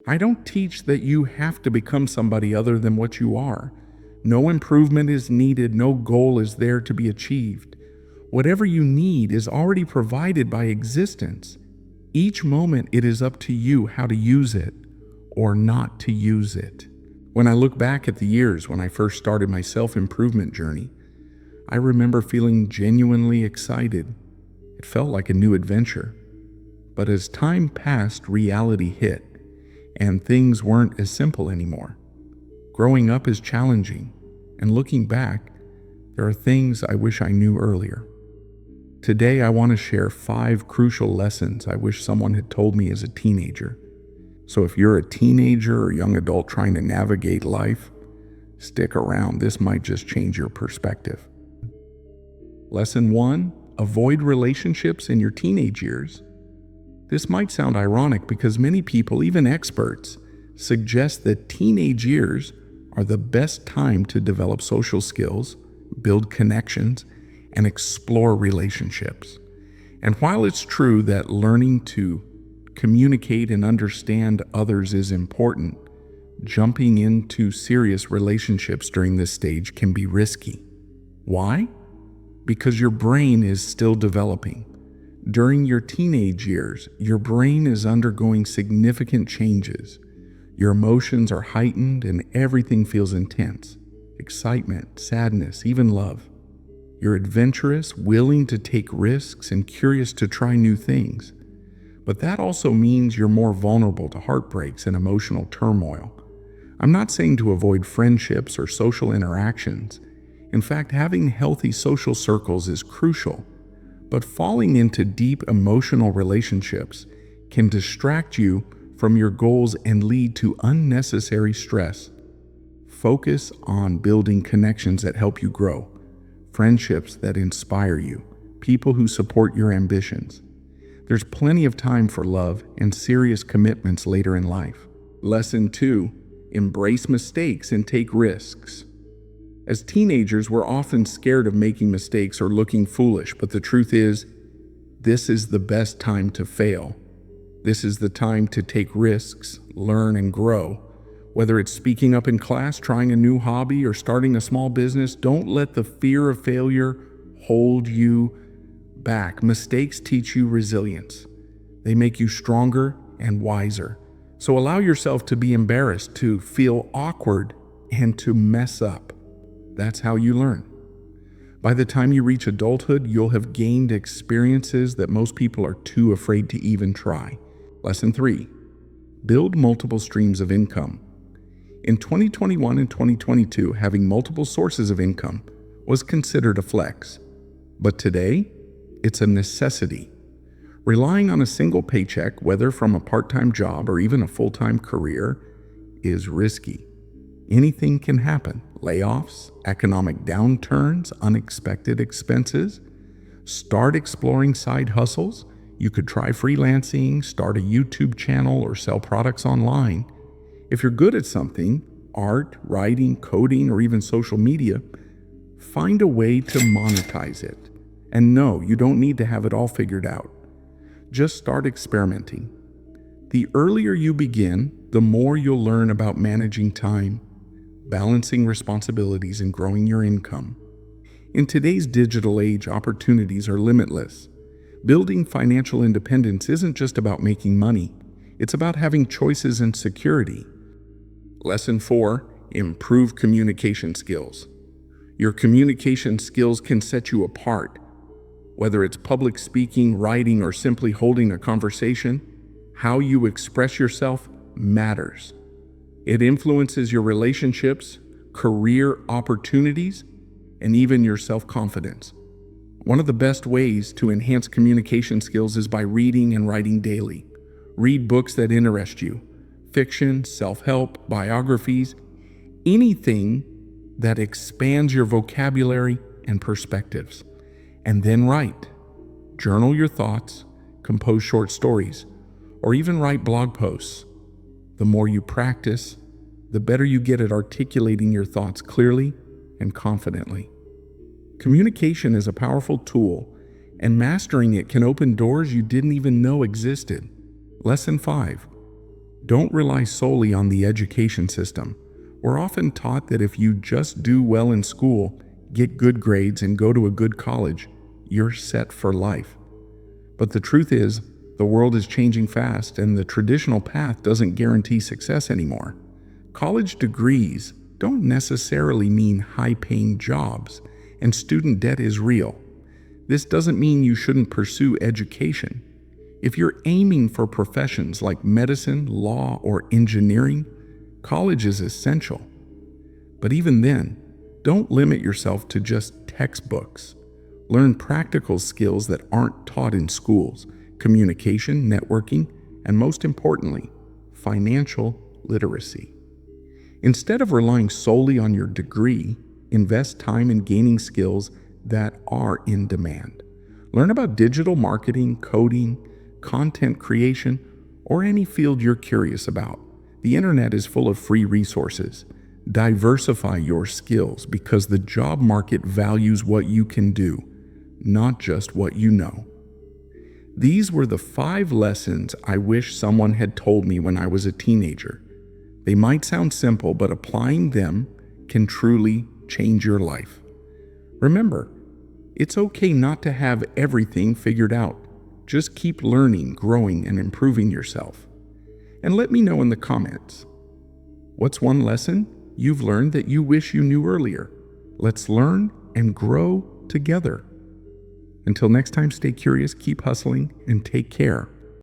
I don't teach that you have to become somebody other than what you are. No improvement is needed, no goal is there to be achieved. Whatever you need is already provided by existence. Each moment it is up to you how to use it or not to use it. When I look back at the years when I first started my self-improvement journey, I remember feeling genuinely excited. It felt like a new adventure. But as time passed, reality hit, and things weren't as simple anymore. Growing up is challenging, and looking back, there are things I wish I knew earlier. Today, I want to share 5 crucial lessons I wish someone had told me as a teenager. So if you're a teenager or young adult trying to navigate life, stick around. This might just change your perspective. Lesson 1, avoid relationships in your teenage years. This might sound ironic because many people, even experts, suggest that teenage years are the best time to develop social skills, build connections, and explore relationships. And while it's true that learning to communicate and understand others is important, jumping into serious relationships during this stage can be risky. Why? Because your brain is still developing. During your teenage years, your brain is undergoing significant changes. Your emotions are heightened and everything feels intense. Excitement, sadness, even love. You're adventurous, willing to take risks, and curious to try new things. But that also means you're more vulnerable to heartbreaks and emotional turmoil. I'm not saying to avoid friendships or social interactions. In fact, having healthy social circles is crucial. But falling into deep emotional relationships can distract you from your goals and lead to unnecessary stress. Focus on building connections that help you grow, friendships that inspire you, people who support your ambitions. There's plenty of time for love and serious commitments later in life. Lesson 2, embrace mistakes and take risks. As teenagers, we're often scared of making mistakes or looking foolish, but the truth is, this is the best time to fail. This is the time to take risks, learn, and grow. Whether it's speaking up in class, trying a new hobby, or starting a small business, don't let the fear of failure hold you back. Mistakes teach you resilience. They make you stronger and wiser. So allow yourself to be embarrassed, to feel awkward, and to mess up. That's how you learn. By the time you reach adulthood, you'll have gained experiences that most people are too afraid to even try. Lesson 3, build multiple streams of income. In 2021 and 2022, having multiple sources of income was considered a flex. But today, it's a necessity. Relying on a single paycheck, whether from a part-time job or even a full-time career, is risky. Anything can happen. Layoffs, economic downturns, unexpected expenses. Start exploring side hustles. You could try freelancing, start a YouTube channel, or sell products online. If you're good at something, art, writing, coding, or even social media, find a way to monetize it. And no, you don't need to have it all figured out. Just start experimenting. The earlier you begin, the more you'll learn about managing time, balancing responsibilities, and growing your income. In today's digital age, opportunities are limitless. Building financial independence isn't just about making money. It's about having choices and security. Lesson 4, improve communication skills. Your communication skills can set you apart. Whether it's public speaking, writing, or simply holding a conversation, how you express yourself matters. It influences your relationships, career opportunities, and even your self-confidence. One of the best ways to enhance communication skills is by reading and writing daily. Read books that interest you, fiction, self-help, biographies, anything that expands your vocabulary and perspectives. And then write. Journal your thoughts, compose short stories, or even write blog posts. The more you practice, the better you get at articulating your thoughts clearly and confidently. Communication is a powerful tool, and mastering it can open doors you didn't even know existed. Lesson 5, Don't rely solely on the education system. We're often taught that if you just do well in school, get good grades, and go to a good college, you're set for life. But the truth is, the world is changing fast, and the traditional path doesn't guarantee success anymore. College degrees don't necessarily mean high-paying jobs, and student debt is real. This doesn't mean you shouldn't pursue education. If you're aiming for professions like medicine, law, or engineering, college is essential. But even then, don't limit yourself to just textbooks. Learn practical skills that aren't taught in schools: communication, networking, and most importantly, financial literacy. Instead of relying solely on your degree, invest time in gaining skills that are in demand. Learn about digital marketing, coding, content creation, or any field you're curious about. The internet is full of free resources. Diversify your skills because the job market values what you can do, not just what you know. These were the 5 lessons I wish someone had told me when I was a teenager. They might sound simple, but applying them can truly change your life. Remember, it's okay not to have everything figured out. Just keep learning, growing, and improving yourself. And let me know in the comments, what's one lesson you've learned that you wish you knew earlier? Let's learn and grow together. Until next time, stay curious, keep hustling, and take care.